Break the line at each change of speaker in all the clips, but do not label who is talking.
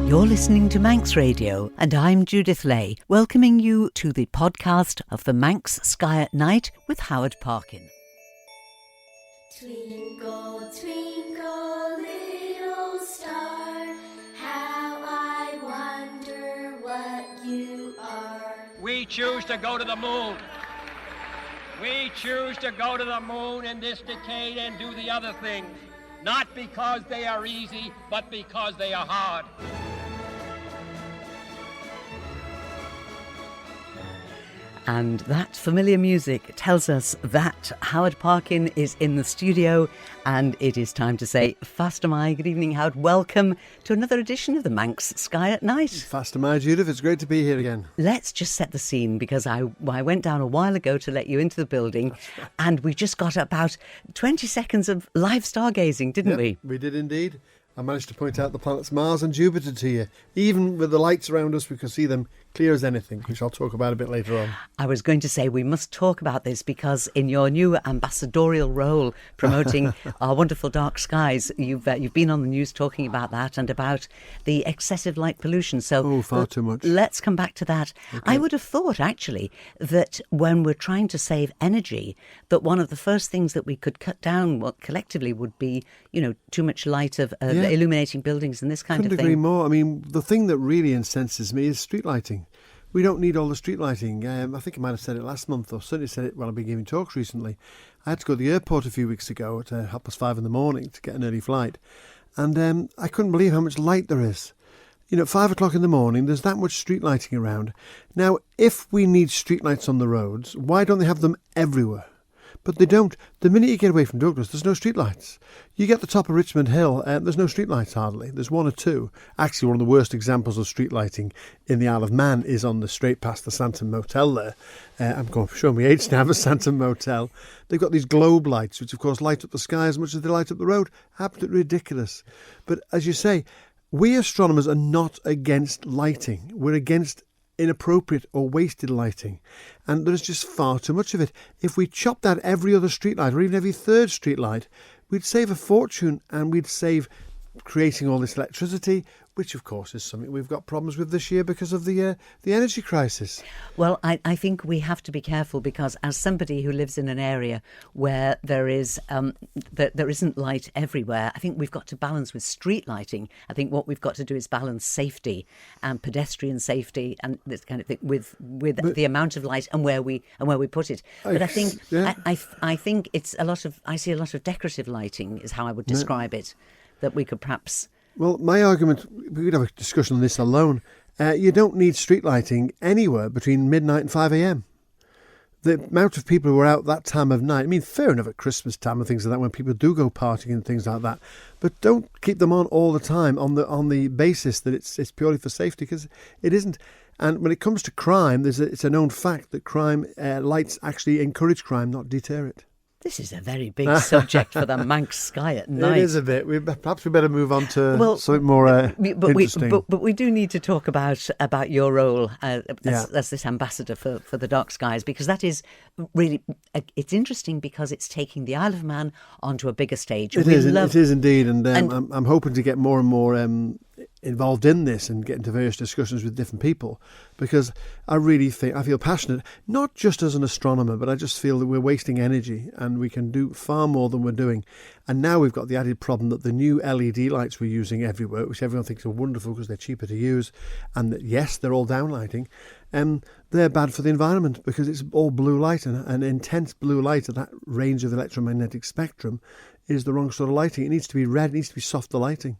You're listening to Manx Radio, and I'm Judith Lay, welcoming you to the podcast of the Manx Sky at Night with Howard Parkin.
Twinkle, twinkle, little star, how I wonder what you are.
We choose to go to the moon. We choose to go to the moon in this decade and do the other things, not because they are easy, but because they are hard.
And that familiar music tells us that Howard Parkin is in the studio, and it is time to say, fast am I. Good evening, Howard. Welcome to another edition of the Manx Sky at Night.
Fast am I, Judith. It's great to be here again.
Let's just set the scene, because I went down a while ago to let you into the building, right. And we just got about 20 seconds of live stargazing, didn't we?
We did indeed. I managed to point out the planets Mars and Jupiter to you. Even with the lights around us, we could see them clear as anything, which I'll talk about a bit later on.
I was going to say we must talk about this because in your new ambassadorial role promoting our wonderful dark skies, you've been on the news talking about that and about the excessive light pollution. So
far too much. Let's
come back to that.
Okay.
I would have thought, actually, that when we're trying to save energy, that one of the first things that we could cut down collectively would be, too much light of illuminating buildings and this kind of thing.
Couldn't agree more. I mean, the thing that really incenses me is street lighting. We don't need all the street lighting. I think I might have said it last month, or certainly said it when I've been giving talks recently. I had to go to the airport a few weeks ago at 5:30 in the morning to get an early flight. And I couldn't believe how much light there is. At 5 o'clock in the morning, there's that much street lighting around. Now, if we need street lights on the roads, why don't they have them everywhere? But they don't. The minute you get away from Douglas, there's no streetlights. You get the top of Richmond Hill, there's no streetlights hardly. There's one or two. Actually, one of the worst examples of street lighting in the Isle of Man is on the straight past the Saturn Motel there. I'm going to show my age now, the Saturn Motel. They've got these globe lights, which of course light up the sky as much as they light up the road. Absolutely ridiculous. But as you say, we astronomers are not against lighting. We're against inappropriate or wasted lighting, and there's just far too much of it. If we chopped out every other streetlight or even every third streetlight, we'd save a fortune, and we'd save creating all this electricity, which of course is something we've got problems with this year because of the energy crisis.
Well, I think we have to be careful, because as somebody who lives in an area where there isn't light everywhere, I think we've got to balance with street lighting. I think what we've got to do is balance safety and pedestrian safety and this kind of thing with the amount of light and where we put it. But I think I think I see a lot of decorative lighting is how I would describe it, that we could perhaps.
Well, my argument, we could have a discussion on this alone. You don't need street lighting anywhere between midnight and 5 a.m. The amount of people who are out that time of night, I mean, fair enough at Christmas time and things like that, when people do go partying and things like that, but don't keep them on all the time on the basis that it's purely for safety, because it isn't. And when it comes to crime, it's a known fact that crime lights actually encourage crime, not deter it.
This is a very big subject for the Manx Sky at Night.
It is a bit. Perhaps we better move on to something more interesting.
But we do need to talk about your role as this ambassador for the dark skies, because that is really, it's interesting because it's taking the Isle of Man onto a bigger stage.
It is indeed, and I'm hoping to get more and more involved in this and get into various discussions with different people, because I feel passionate, not just as an astronomer, but I just feel that we're wasting energy and we can do far more than we're doing. And now we've got the added problem that the new LED lights we're using everywhere, which everyone thinks are wonderful because they're cheaper to use, and that, yes, they're all downlighting, they're bad for the environment because it's all blue light, and intense blue light at that range of the electromagnetic spectrum is the wrong sort of lighting. It needs to be red, it needs to be softer lighting.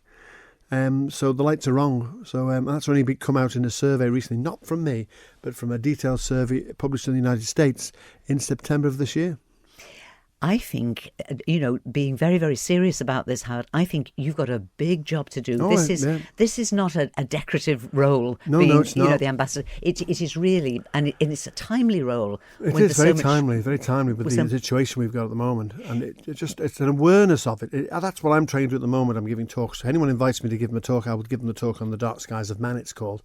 So the lights are wrong. So that's only come out in a survey recently, not from me, but from a detailed survey published in the United States in September of this year.
I think, being very, very serious about this, Howard, I think you've got a big job to do. This is not a decorative role.
No, it's not.
The ambassador. It is really, and it's a timely role.
It is very timely with the situation we've got at the moment, and it's an awareness of it. That's what I'm trying to do at the moment. I'm giving talks. So anyone invites me to give them a talk, I would give them a talk on the dark skies of Man, it's called.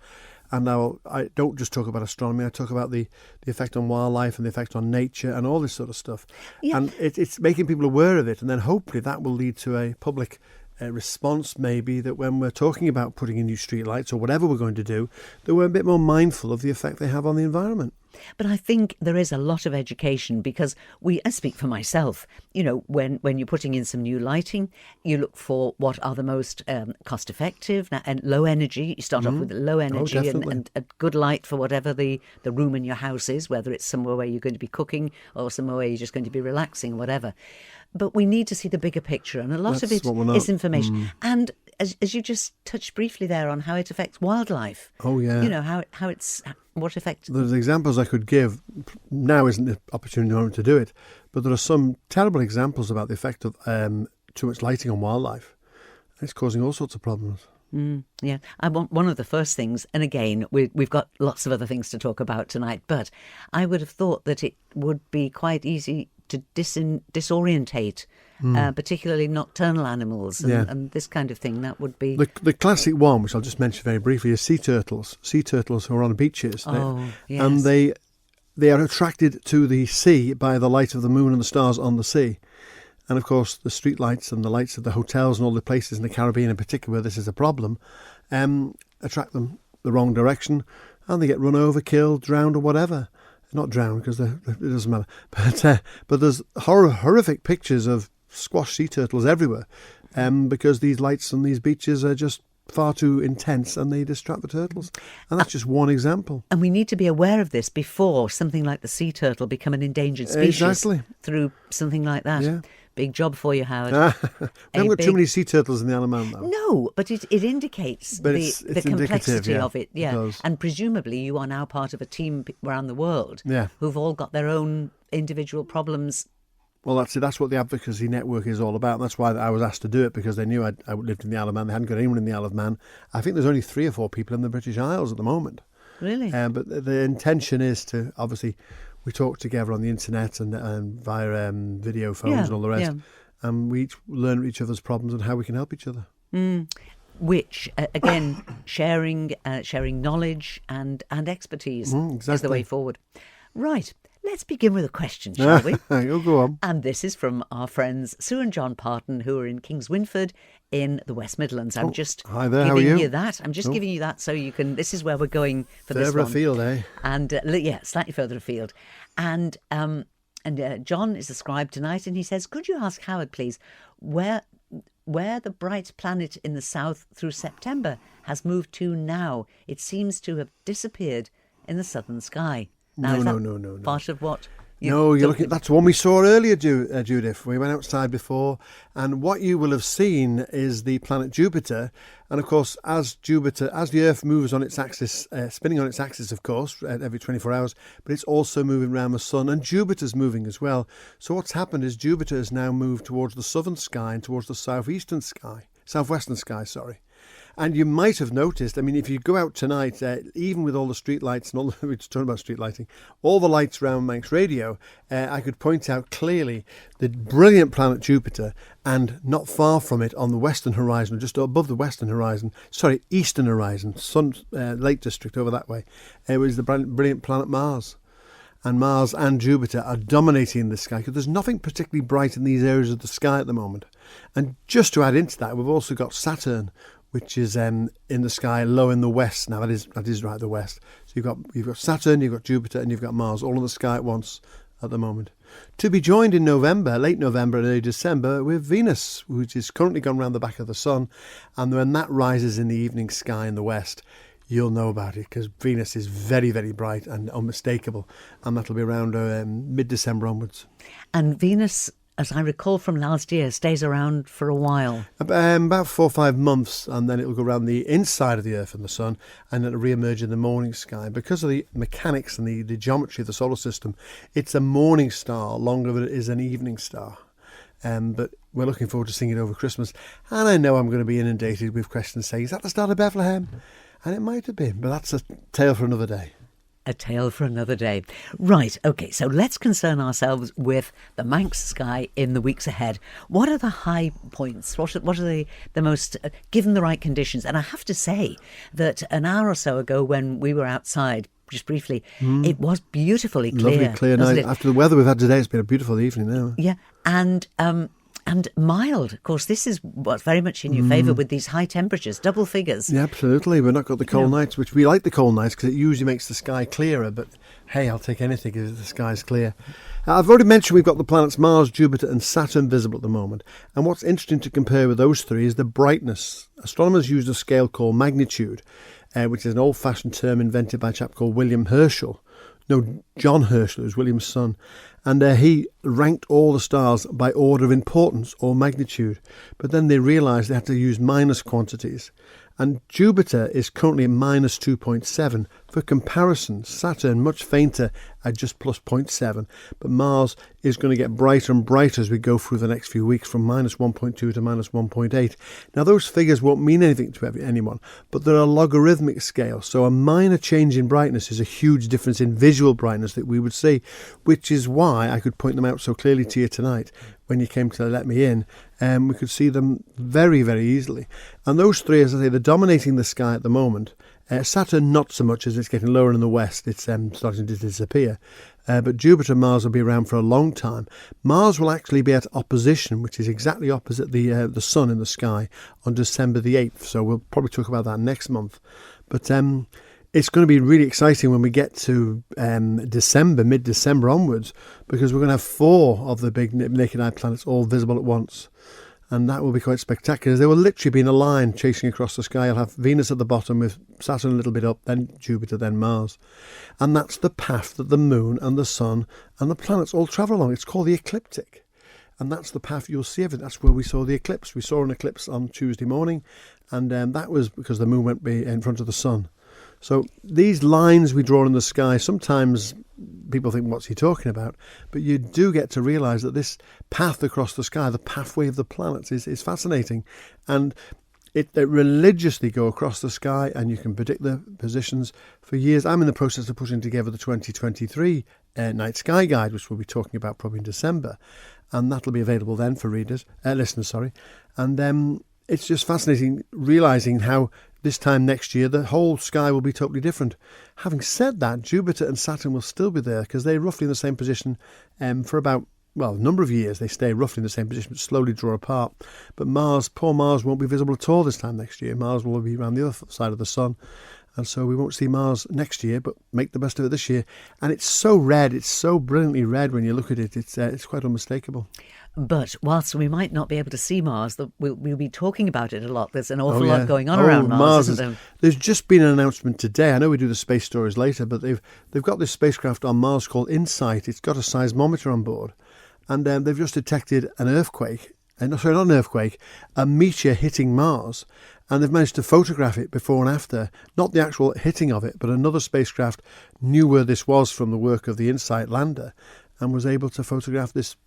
And I don't just talk about astronomy, I talk about the effect on wildlife and the effect on nature and all this sort of stuff. Yeah. And it's making people aware of it, and then hopefully that will lead to a public response maybe that when we're talking about putting in new streetlights or whatever we're going to do, that we're a bit more mindful of the effect they have on the environment.
But I think there is a lot of education because I speak for myself, when you're putting in some new lighting, you look for what are the most cost effective and low energy. You start off with low energy and a good light for whatever the room in your house is, whether it's somewhere where you're going to be cooking or somewhere where you're just going to be relaxing, whatever. But we need to see the bigger picture, and a lot of it is information. And as you just touched briefly there on how it affects wildlife.
Oh, yeah.
What effect?
There's examples I could give. Now isn't the opportunity moment to do it, but there are some terrible examples about the effect of too much lighting on wildlife. It's causing all sorts of problems.
Yeah, I want one of the first things, and again, we've got lots of other things to talk about tonight, but I would have thought that it would be quite easy to disorientate, particularly nocturnal animals and this kind of thing. That would be...
The classic one, which I'll just mention very briefly, is sea turtles. Sea turtles who are on beaches.
Yes.
And they are attracted to the sea by the light of the moon and the stars on the sea. And of course, the street lights and the lights of the hotels and all the places in the Caribbean in particular where this is a problem, attract them the wrong direction, and they get run over, killed, drowned or whatever. Not drowned because it doesn't matter. But there's horrific pictures of squashed sea turtles everywhere because these lights on these beaches are just far too intense and they distract the turtles. And that's just one example.
And we need to be aware of this before something like the sea turtle become an endangered species.
Exactly.
Through something like that.
Yeah.
Big job for you, Howard.
We haven't got too many sea turtles in the Isle of Man, though.
No, but it indicates the complexity of it. Yeah,
it does.
And presumably you are now part of a team around the world
Yeah.
who've all got their own individual problems.
Well, that's it. That's what the advocacy network is all about. And that's why I was asked to do it, because they knew I lived in the Isle of Man. They hadn't got anyone in the Isle of Man. I think there's only 3 or 4 people in the British Isles at the moment.
Really?
But the intention is to, obviously, we talk together on the internet and via video phones and all the rest. Yeah. And we each learn each other's problems and how we can help each other.
Which, again, sharing knowledge and expertise is the way forward. Right. Let's begin with a question, shall we?
You'll go on.
And this is from our friends Sue and John Parton, who are in Kings Winford in the West Midlands. I'm just
hi there, how are you?
You that. I'm just giving you that so you can... This is where we're going for this one.
Further afield, eh?
And, slightly further afield. And John is the scribe tonight, and he says, could you ask Howard, please, where the bright planet in the south through September has moved to now? It seems to have disappeared in the southern sky. Now,
No.
Part of what?
You're looking. That's one we saw earlier, Judith. We went outside before, and what you will have seen is the planet Jupiter. And of course, as the Earth moves on its axis, spinning on its axis, of course, every 24 hours, but it's also moving around the sun, and Jupiter's moving as well. So what's happened is Jupiter has now moved towards the southern sky and towards the southwestern sky. And you might have noticed, I mean, if you go out tonight, even with all the street lights and all we're just talking about street lighting, all the lights around Manx Radio, I could point out clearly the brilliant planet Jupiter, and not far from it on the western horizon, just above the eastern horizon, Sun Lake District over that way, it was the brilliant planet Mars. And Mars and Jupiter are dominating the sky because there's nothing particularly bright in these areas of the sky at the moment. And just to add into that, we've also got Saturn, which is in the sky low in the west. Now, that is right at the west. So you've got Saturn, you've got Jupiter, and you've got Mars, all in the sky at once at the moment. To be joined in November, late November and early December, with Venus, which is currently gone round the back of the sun. And when that rises in the evening sky in the west, you'll know about it, because Venus is very, very bright and unmistakable. And that'll be around mid-December onwards.
And Venus, as I recall from last year, stays around for a while.
About 4 or 5 months, and then it'll go around the inside of the Earth and the Sun, and it'll re-emerge in the morning sky. Because of the mechanics and the geometry of the solar system, it's a morning star longer than it is an evening star. But we're looking forward to seeing it over Christmas. And I know I'm going to be inundated with questions saying, is that the start of Bethlehem? And it might have been, but that's a tale for another day.
A tale for another day. Right, OK, so let's concern ourselves with the Manx sky in the weeks ahead. What are the high points? What are the most, given the right conditions? And I have to say that an hour or so ago when we were outside, just briefly, it was beautifully clear.
Lovely clear night. After the weather we've had today, it's been a beautiful evening now.
Yeah, and And mild. Of course, this is what's very much in your favour with these high temperatures, double figures.
Yeah, absolutely. We've not got the cold nights, which we like the cold nights because it usually makes the sky clearer. But hey, I'll take anything if the sky's clear. I've already mentioned we've got the planets Mars, Jupiter and Saturn visible at the moment. And what's interesting to compare with those three is the brightness. Astronomers use a scale called magnitude, which is an old-fashioned term invented by a chap called William Herschel. No, John Herschel, who's William's son. And he ranked all the stars by order of importance or magnitude. But then they realised they had to use minus quantities. And Jupiter is currently at minus 2.7. For comparison, Saturn much fainter at just plus 0.7. But Mars is going to get brighter and brighter as we go through the next few weeks, from minus 1.2 to minus 1.8. Now those figures won't mean anything to anyone, but they're a logarithmic scale. So a minor change in brightness is a huge difference in visual brightness that we would see, which is why I could point them out so clearly to you tonight. When you came to let me in, we could see them very, very easily. And those three, as I say, they're dominating the sky at the moment. Saturn not so much, as it's getting lower in the west. It's starting to disappear. But Jupiter and Mars will be around for a long time. Mars will actually be at opposition, which is exactly opposite the Sun in the sky, on December the 8th. So we'll probably talk about that next month. But it's going to be really exciting when we get to December, mid-December onwards, because we're going to have 4 of the big naked eye planets all visible at once. And that will be quite spectacular. They will literally be in a line chasing across the sky. You'll have Venus at the bottom with Saturn a little bit up, then Jupiter, then Mars. And that's the path that the Moon and the Sun and the planets all travel along. It's called the ecliptic. And that's the path you'll see everything. That's where we saw the eclipse. We saw an eclipse on Tuesday morning, and that was because the Moon went in front of the Sun. So these lines we draw in the sky, sometimes people think, what's he talking about? But you do get to realise that this path across the sky, the pathway of the planets, is fascinating. And it religiously go across the sky, and you can predict the positions for years. I'm in the process of putting together the 2023 Night Sky Guide, which we'll be talking about probably in December. And that'll be available then for listeners. And it's just fascinating realising how this time next year the whole sky will be totally different. Having said that, Jupiter and Saturn will still be there because they're roughly in the same position for about, a number of years. They stay roughly in the same position but slowly draw apart. But poor Mars won't be visible at all this time next year. Mars will be around the other side of the Sun. And so we won't see Mars next year, but make the best of it this year. And it's so red, it's so brilliantly red when you look at it. It's quite unmistakable.
But whilst we might not be able to see Mars, we'll be talking about it a lot. There's an awful lot going on around Mars, isn't there?
There's just been an announcement today. I know we do the space stories later, but they've got this spacecraft on Mars called InSight. It's got a seismometer on board, and they've just detected an earthquake. Not an earthquake, a meteor hitting Mars. And they've managed to photograph it before and after. Not the actual hitting of it, but another spacecraft knew where this was from the work of the InSight lander and was able to photograph this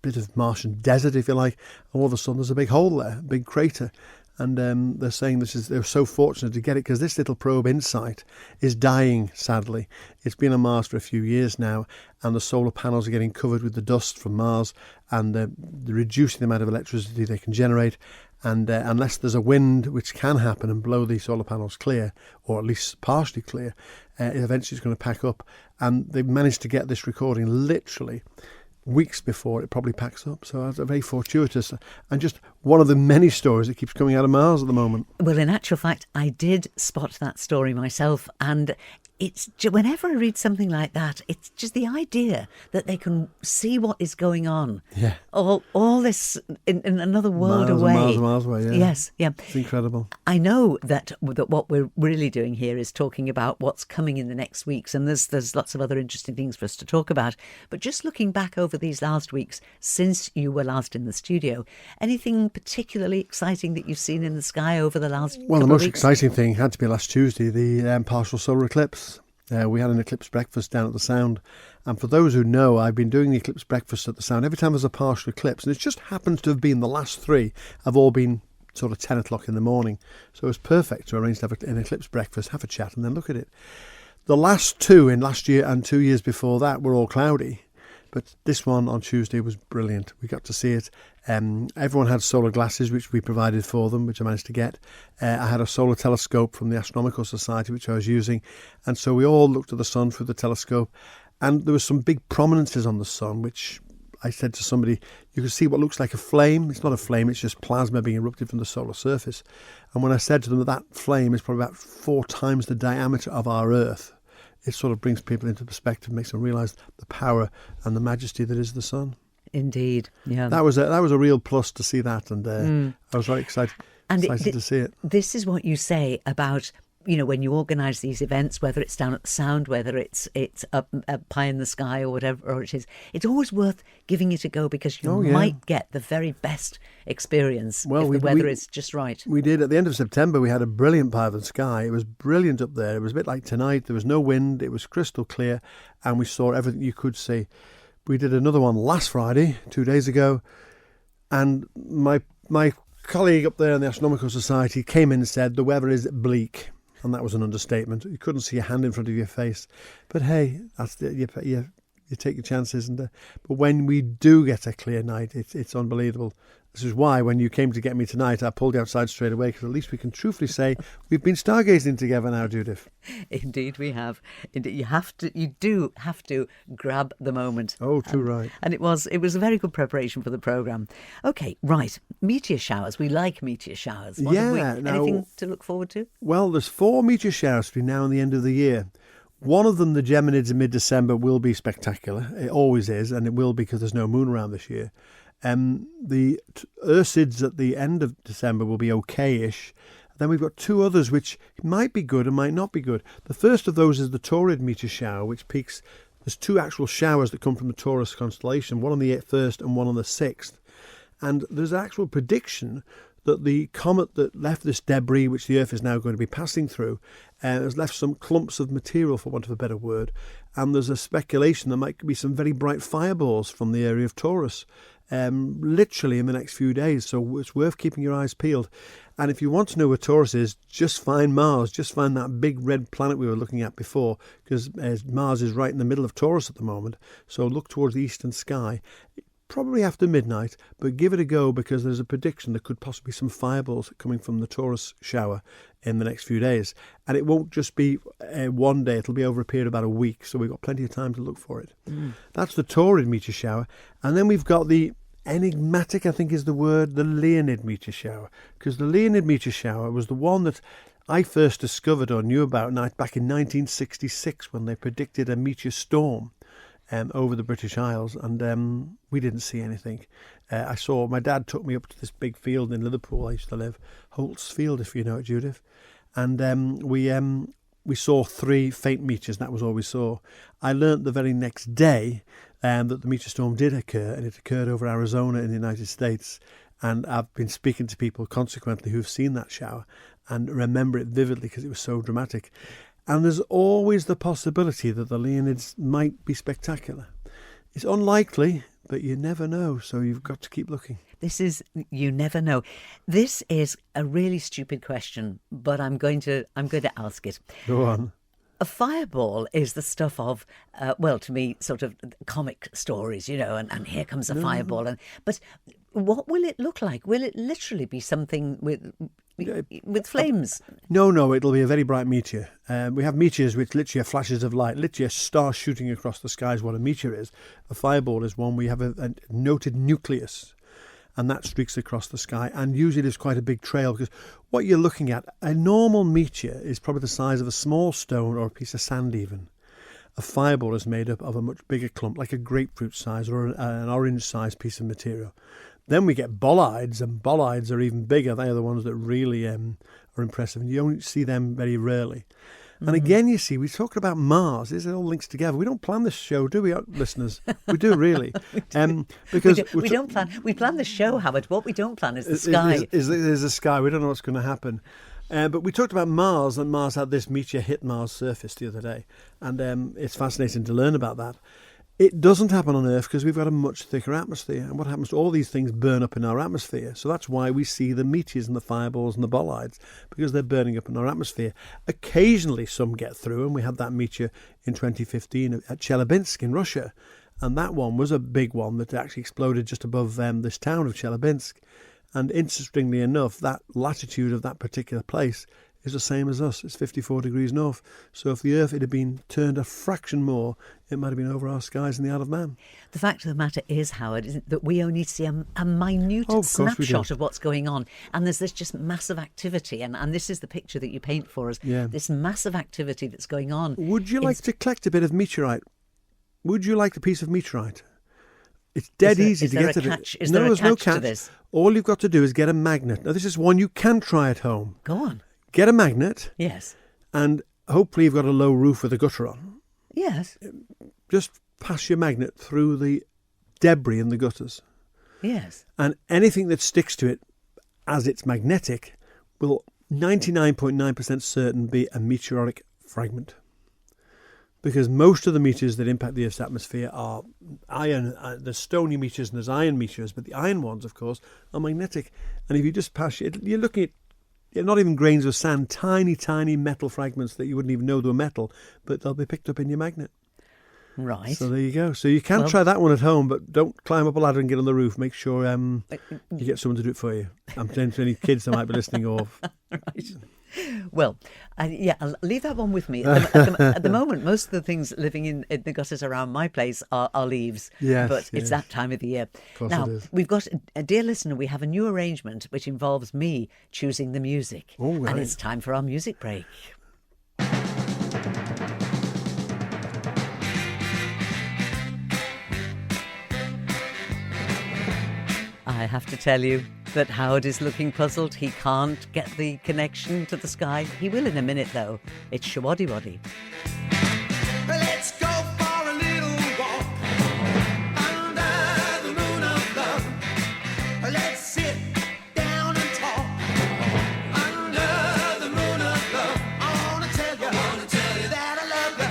bit of Martian desert, if you like. And all of a sudden there's a big hole there, a big crater. And they're saying they're so fortunate to get it because this little probe InSight is dying, sadly. It's been on Mars for a few years now, and the solar panels are getting covered with the dust from Mars, and they're reducing the amount of electricity they can generate. And unless there's a wind, which can happen and blow the solar panels clear, or at least partially clear, eventually it's going to pack up. And they've managed to get this recording literally weeks before it probably packs up. So that's very fortuitous, and just one of the many stories that keeps coming out of Mars at the moment.
Well, in actual fact, I did spot that story myself, and it's whenever I read something like that, it's just the idea that they can see what is going on.
Yeah.
All this in another world away.
Miles away, yeah.
Yes, yeah.
It's incredible.
I know that what we're really doing here is talking about what's coming in the next weeks, and there's lots of other interesting things for us to talk about. But just looking back over these last weeks, since you were last in the studio, anything particularly exciting that you've seen in the sky over the last couple of weeks?
Well, the most exciting thing had to be last Tuesday, the partial solar eclipse. We had an eclipse breakfast down at the Sound, and for those who know, I've been doing the eclipse breakfast at the Sound every time there's a partial eclipse, and it just happens to have been the last 3 have all been sort of 10 o'clock in the morning, so it was perfect to arrange to have an eclipse breakfast, have a chat and then look at it. The last 2 in last year and 2 years before that were all cloudy, but this one on Tuesday was brilliant. We got to see it. Everyone had solar glasses, which we provided for them, which I managed to get. I had a solar telescope from the Astronomical Society, which I was using. And so we all looked at the sun through the telescope. And there were some big prominences on the sun, which I said to somebody, you can see what looks like a flame. It's not a flame, it's just plasma being erupted from the solar surface. And when I said to them that flame is probably about 4 times the diameter of our Earth, it sort of brings people into perspective, makes them realise the power and the majesty that is the sun.
Indeed, yeah.
That was a real plus to see that, and I was very excited to see it.
This is what you say about, when you organise these events, whether it's down at the Sound, whether it's up high in the sky or whatever it is, it's always worth giving it a go because you might get the very best experience if the weather is just right.
We did. At the end of September, we had a brilliant pie of the sky. It was brilliant up there. It was a bit like tonight. There was no wind. It was crystal clear, and we saw everything you could see. We did another one last Friday, 2 days ago, and my colleague up there in the Astronomical Society came in and said the weather is bleak. And that was an understatement. You couldn't see a hand in front of your face. But hey, that's you take your chances. But when we do get a clear night, it's unbelievable. This is why when you came to get me tonight, I pulled you outside straight away, because at least we can truthfully say we've been stargazing together now, Judith.
Indeed we have. Indeed, you do have to grab the moment.
Oh, too right.
And it was a very good preparation for the programme. Okay, right. Meteor showers. We like meteor showers. Anything to look forward to?
Well, there's 4 meteor showers between now and the end of the year. One of them, the Geminids in mid-December, will be spectacular. It always is, and it will because there's no moon around this year. The Ursids at the end of December will be okay-ish. Then we've got 2 others which might be good and might not be good. The first of those is the Taurid meteor shower, which peaks. There's 2 actual showers that come from the Taurus constellation, one on the 1st and one on the 6th. And there's an actual prediction that the comet that left this debris, which the Earth is now going to be passing through, has left some clumps of material, for want of a better word. And there's a speculation there might be some very bright fireballs from the area of Taurus, literally in the next few days. So it's worth keeping your eyes peeled. And if you want to know where Taurus is, just find Mars. Just find that big red planet we were looking at before, because Mars is right in the middle of Taurus at the moment. So look towards the eastern sky. Probably after midnight, but give it a go, because there's a prediction there could possibly be some fireballs coming from the Taurus shower in the next few days. And it won't just be one day, it'll be over a period of about a week, so we've got plenty of time to look for it. That's the Taurid meteor shower. And then we've got the enigmatic, I think is the word, the Leonid meteor shower, because the Leonid meteor shower was the one that I first discovered or knew about back in 1966, when they predicted a meteor storm over the British Isles, and we didn't see anything. My dad took me up to this big field in Liverpool I used to live, Holt's Field, if you know it, Judith, and we saw 3 faint meteors, and that was all we saw. I learnt the very next day that the meteor storm did occur, and it occurred over Arizona in the United States, and I've been speaking to people consequently who've seen that shower and remember it vividly because it was so dramatic. And there's always the possibility that the Leonids might be spectacular. It's unlikely, but you never know, so you've got to keep looking.
You never know. This is a really stupid question, but I'm going to ask it.
Go on.
A fireball is the stuff of, to me, sort of comic stories, and here comes a fireball. But what will it look like? Will it literally be something with flames?
No, it'll be a very bright meteor. We have meteors which literally are flashes of light, literally a star shooting across the sky is what a meteor is. A fireball is one we have a noted nucleus, and that streaks across the sky, and usually there's quite a big trail, because what you're looking at, a normal meteor is probably the size of a small stone or a piece of sand even. A fireball is made up of a much bigger clump, like a grapefruit size or an orange sized piece of material. Then we get bolides, and bolides are even bigger. They are the ones that really are impressive, and you only see them very rarely. And again, you see, we're talking about Mars. This all links together. We don't plan this show, do we, listeners? We do, really.
Because we don't plan. We plan the show, Howard. What we don't plan is the sky.
Is the sky. We don't know what's going to happen. But we talked about Mars, and Mars had this meteor hit Mars' surface the other day. And it's fascinating to learn about that. It doesn't happen on Earth because we've got a much thicker atmosphere. And what happens to all these things burn up in our atmosphere. So that's why we see the meteors and the fireballs and the bolides, because they're burning up in our atmosphere. Occasionally some get through, and we had that meteor in 2015 at Chelyabinsk in Russia. And that one was a big one that actually exploded just above this town of Chelyabinsk. And interestingly enough, that latitude of that particular place is the same as us. It's 54 degrees north. So if the Earth had been turned a fraction more, it might have been over our skies in the Isle of Man.
The fact of the matter is, Howard, isn't that we only see a minute
Oh, of course we do.
snapshot of what's going on. And there's this just massive activity. And this is the picture that you paint for us.
Yeah.
This massive activity that's going on.
Would you like to collect a bit of meteorite? Would you like a piece of meteorite? It's dead easy to get to it.
Is there a
there's no
catch to
catch.
this?
All you've got to do is get a magnet. Now, this is one you can try at home.
Go on.
Get a magnet,
Yes.
and hopefully you've got a low roof with a gutter on.
Yes.
Just pass your magnet through the debris in the gutters.
Yes.
And anything that sticks to it as it's magnetic will 99.9% certain be a meteoric fragment. Because most of the meteors that impact the Earth's atmosphere are iron. There's stony meteors and there's iron meteors, but the iron ones, of course, are magnetic. And if you just pass it, you're looking at not even grains of sand, tiny, tiny metal fragments that you wouldn't even know they were metal, but they'll be picked up in your magnet.
Right.
So there you go. So you can try that one at home, but don't climb up a ladder and get on the roof. Make sure you get someone to do it for you. I'm saying to any kids that might be listening or...
Right. Well, I'll leave that one with me. At the moment, most of the things living in the gutters around my place are leaves.
Yes,
but
yes.
it's that time of the year.
Of course
Now,
it is.
we've got, a dear listener, we have a new arrangement which involves me choosing the music.
Oh, right.
And it's time for our music break. I have to tell you that Howard is looking puzzled. He can't get the connection to the sky. He will in a minute, though. It's Shawaddy Waddy.
Let's go for a little walk under the moon of love. Let's sit down and talk under the moon of love. I wanna tell you that I love you,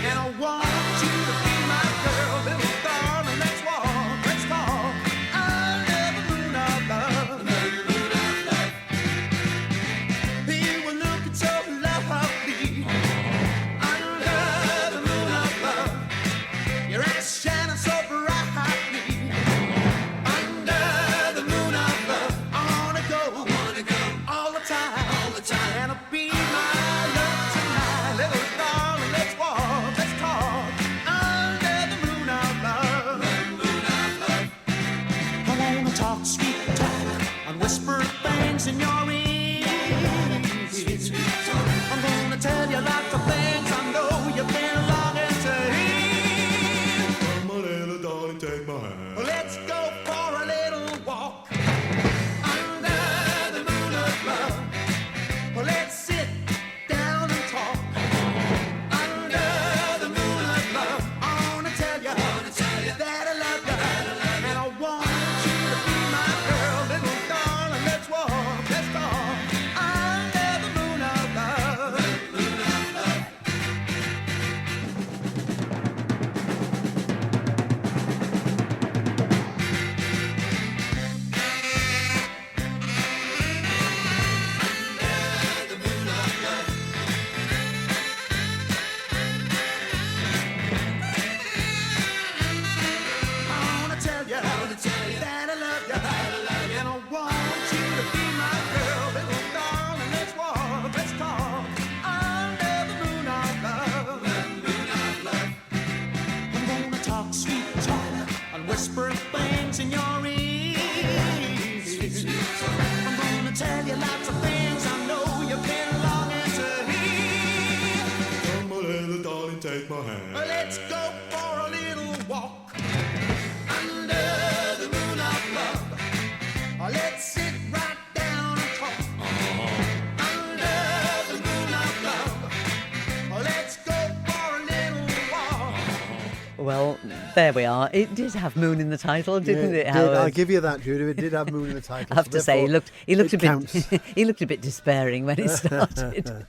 and I want you to be my girl, little darling. Let's walk, let's talk under the moon of love. You were looking so lovely. Under the moon of love, your eyes shining so brightly. Under the moon of love, I wanna go all the time, and I'll be my love tonight, little darling. Let's walk, let's talk under the moon of love. I wanna talk sweet talk and whisper things in your ear. I'm gonna tell you lots of things I know you've been longing to hear. Come on, little darling, take my hand. Let's go for a little walk under the moon of love. Let's sit down and talk under the moon of love. I wanna tell you that I love you, and I want you to be my girl, little darling. Let's walk, let's talk under the moon of love. I wanna tell you that I love you, and I want you to be my girl, little darling. Let's walk, let's talk under the moon of love. I'm gonna talk sweet talk and whisper things in your ear. I'm gonna tell you lots of things I know you've been longing to hear. Come on, little darling, take my hand. Let's go for a little walk under the moon of love. Let's sit right down and talk under the moon of love. Let's go for a little walk.
Well, there we are. It did have moon in the title, didn't it, Howard?
I'll give you that, Judy. It did have moon in the title.
I have to say, he looked a bit
counts.
he looked a bit despairing when he started.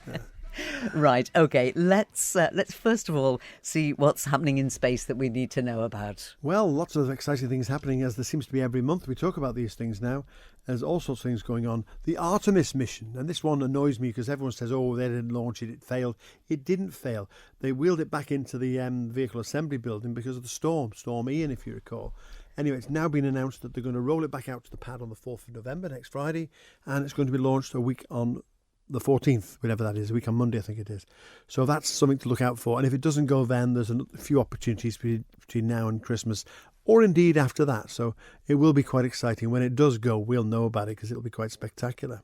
Right, okay. Let's first of all see what's happening in space that we need to know about.
Well, lots of exciting things happening, as there seems to be every month. We talk about these things now. There's all sorts of things going on. The Artemis mission, and this one annoys me because everyone says, oh, they didn't launch it, it failed. It didn't fail. They wheeled it back into the vehicle assembly building because of the Storm Ian, if you recall. Anyway, it's now been announced that they're going to roll it back out to the pad on the 4th of November, next Friday, and it's going to be launched a week on the 14th, whatever that is, a week on Monday, I think it is. So that's something to look out for. And if it doesn't go then, there's a few opportunities between now and Christmas, or indeed after that. So it will be quite exciting. When it does go, we'll know about it because it'll be quite spectacular.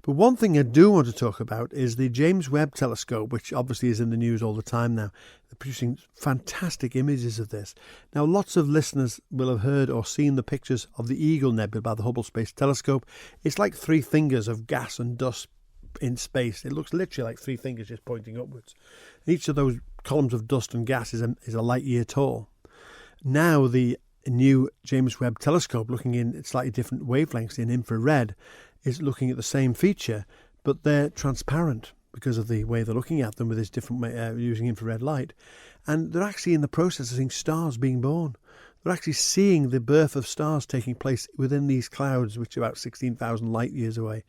But one thing I do want to talk about is the James Webb Telescope, which obviously is in the news all the time now. They're producing fantastic images of this. Now, lots of listeners will have heard or seen the pictures of the Eagle Nebula by the Hubble Space Telescope. It's like 3 fingers of gas and dust in space. It looks literally like 3 fingers just pointing upwards. And each of those columns of dust and gas is a light year tall. Now, the new James Webb Telescope, looking in slightly different wavelengths in infrared, is looking at the same feature, but they're transparent because of the way they're looking at them with this different using infrared light. And they're actually in the process of seeing stars being born. They're actually seeing the birth of stars taking place within these clouds, which are about 16,000 light years away.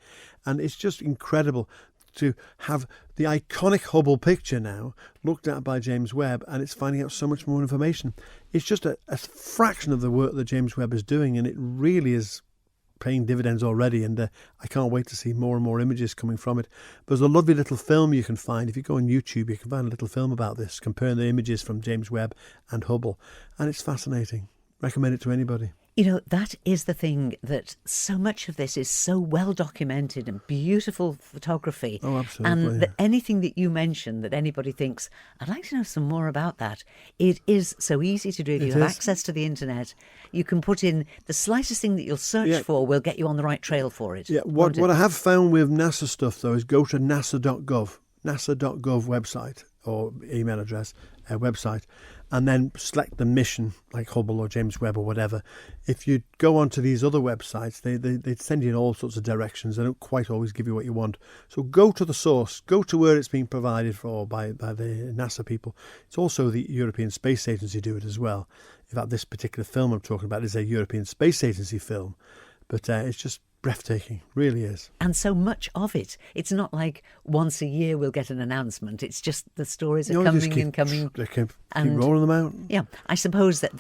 And it's just incredible to have the iconic Hubble picture now looked at by James Webb, and it's finding out so much more information. It's just a fraction of the work that James Webb is doing, and it really is paying dividends already, and I can't wait to see more and more images coming from it. There's a lovely little film you can find. If you go on YouTube, you can find a little film about this, comparing the images from James Webb and Hubble, and it's fascinating. Recommend it to anybody.
You know, that is the thing, that so much of this is so well documented and beautiful photography.
Oh, absolutely.
And that anything that you mention that anybody thinks, I'd like to know some more about that, it is so easy to do. If you have access to the internet, you can put in the slightest thing that you'll search for will get you on the right trail for it.
Yeah, what I have found with NASA stuff, though, is go to nasa.gov website or email address, website, and then select the mission, like Hubble or James Webb or whatever. If you go onto these other websites, they send you in all sorts of directions. They don't quite always give you what you want. So go to the source, go to where it's being provided for by the NASA people. It's also the European Space Agency do it as well. In fact, this particular film I'm talking about is a European Space Agency film. But it's just breathtaking, really is.
And so much of it. It's not like once a year we'll get an announcement. It's just the stories are coming and coming.
They keep rolling them out.
Yeah, I suppose that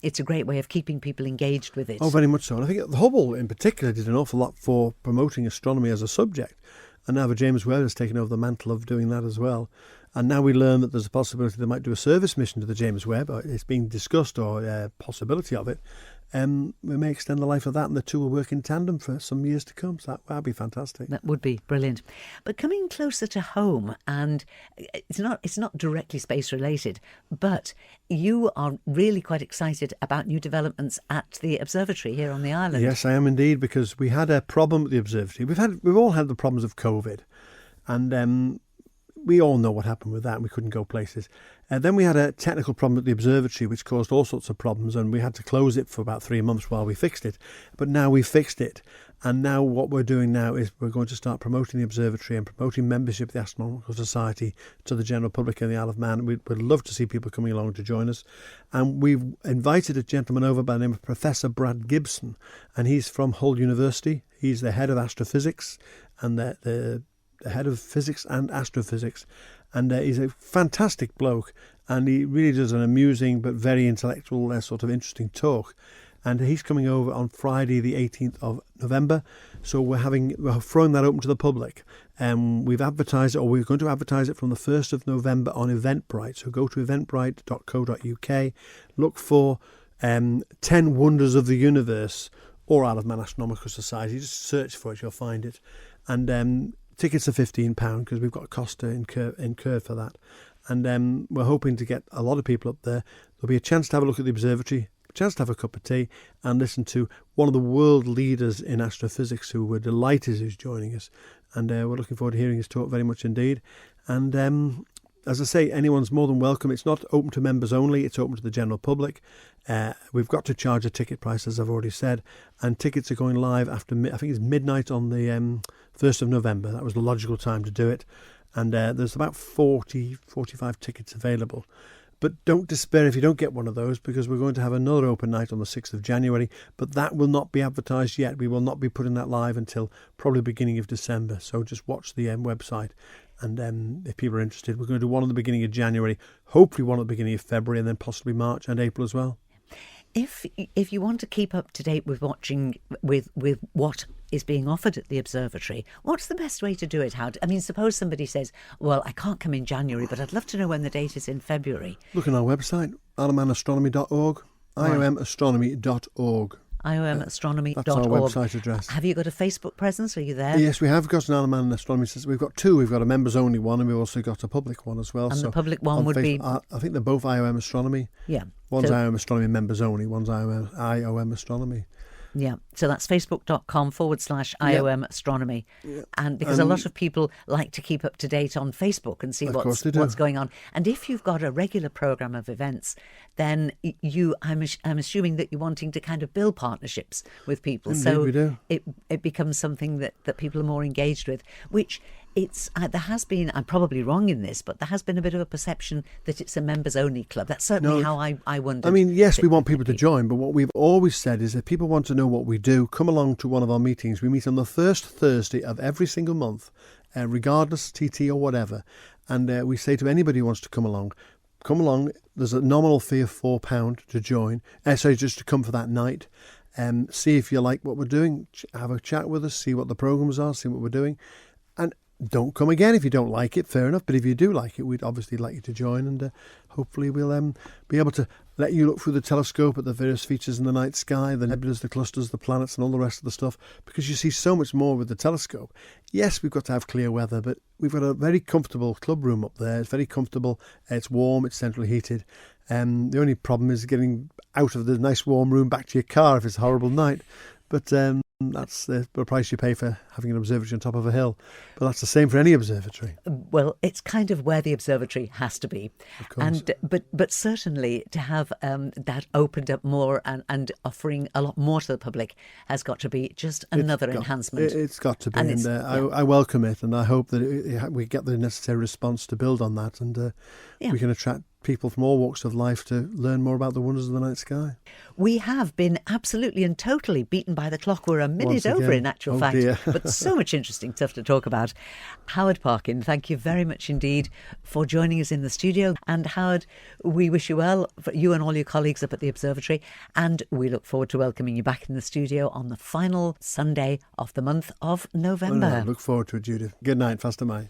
it's a great way of keeping people engaged with it.
Oh, very much so. And I think the Hubble in particular did an awful lot for promoting astronomy as a subject. And now the James Webb has taken over the mantle of doing that as well. And now we learn that there's a possibility they might do a service mission to the James Webb. It's being discussed, or a possibility of it. We may extend the life of that, and the two will work in tandem for some years to come. So that'd be fantastic.
That would be brilliant. But coming closer to home, and it's not directly space related, but you are really quite excited about new developments at the observatory here on the island.
Yes, I am indeed, because we had a problem at the observatory. We've all had the problems of COVID, and we all know what happened with that. We couldn't go places. Then we had a technical problem at the observatory, which caused all sorts of problems, and we had to close it for about 3 months while we fixed it. But now we fixed it, and now what we're doing now is we're going to start promoting the observatory and promoting membership of the Astronomical Society to the general public in the Isle of Man. We'd love to see people coming along to join us. And we've invited a gentleman over by the name of Professor Brad Gibson, and he's from Hull University. He's the head of astrophysics and the head of physics and astrophysics, and he's a fantastic bloke, and he really does an amusing but very intellectual, sort of interesting talk. And he's coming over on Friday the 18th of November, so we're throwing that open to the public. We've advertised it, or we're going to advertise it from the 1st of November on Eventbrite. So go to eventbrite.co.uk, look for 10 Wonders of the Universe or Isle of Man Astronomical Society. Just search for it, you'll find it. And tickets are £15 because we've got a cost to incur for that. And we're hoping to get a lot of people up there. There'll be a chance to have a look at the observatory, a chance to have a cup of tea and listen to one of the world leaders in astrophysics who we're delighted is joining us. And we're looking forward to hearing his talk very much indeed. And as I say, anyone's more than welcome. It's not open to members only, it's open to the general public. We've got to charge a ticket price, as I've already said, and tickets are going live after, I think it's midnight on the 1st of November. That was the logical time to do it. And there's about 45 tickets available. But don't despair if you don't get one of those, because we're going to have another open night on the 6th of January, but that will not be advertised yet. We will not be putting that live until probably beginning of December. So just watch the website. And if people are interested, we're going to do one at the beginning of January, hopefully one at the beginning of February, and then possibly March and April as well.
if you want to keep up to date with watching with what is being offered at the observatory, what's the best way to do it? I mean, suppose somebody says, well, I can't come in January, but I'd love to know when the date is in February.
Look on our website, iomastronomy.org, iomastronomy.org.
iomastronomy.org.
That's our website address.
Have you got a Facebook presence? Are you there?
Yes, we have got an Alaman Astronomy System. We've got two. We've got a members-only one, and we've also got a public one as well.
And
so
the public one would be...
I think they're both IOM Astronomy.
Yeah.
One's IOM Astronomy members-only, one's IOM Astronomy.
Yeah, so that's facebook.com/IOM Astronomy.
Yeah.
And because a lot of people like to keep up to date on Facebook and see what's going on. And if you've got a regular programme of events, then I'm assuming that you're wanting to kind of build partnerships with people.
Indeed,
so
we do.
It becomes something that people are more engaged with, which... there has been, I'm probably wrong in this, but there has been a bit of a perception that it's a members-only club. That's certainly how I wondered.
I mean, yes, we want people to join, but what we've always said is if people want to know what we do, come along to one of our meetings. We meet on the first Thursday of every single month, regardless, TT or whatever. And we say to anybody who wants to come along, there's a nominal fee of £4 to join. Just to come for that night. See if you like what we're doing, have a chat with us, see what the programmes are, see what we're doing. And don't come again if you don't like it, fair enough. But if you do like it, we'd obviously like you to join, and hopefully we'll be able to let you look through the telescope at the various features in the night sky, the nebulas, the clusters, the planets, and all the rest of the stuff, because you see so much more with the telescope. Yes, we've got to have clear weather, but we've got a very comfortable club room up there. It's very comfortable. It's warm. It's centrally heated. The only problem is getting out of the nice warm room back to your car if it's a horrible night. But that's the price you pay for having an observatory on top of a hill. But that's the same for any observatory.
Well, it's kind of where the observatory has to be.
Of course.
But certainly to have that opened up more and offering a lot more to the public has got to be just another enhancement.
It's got to be.
And
I welcome it, and I hope that we get the necessary response to build on that, and we can attract people from all walks of life to learn more about the wonders of the night sky.
We have been absolutely and totally beaten by the clock. We're a minute over, in actual fact.
Dear.
But so much interesting stuff to talk about. Howard Parkin, thank you very much indeed for joining us in the studio. And Howard, we wish you well, for you and all your colleagues up at the observatory. And we look forward to welcoming you back in the studio on the final Sunday of the month of November.
I look forward to it, Judith. Good night, Faster Mai.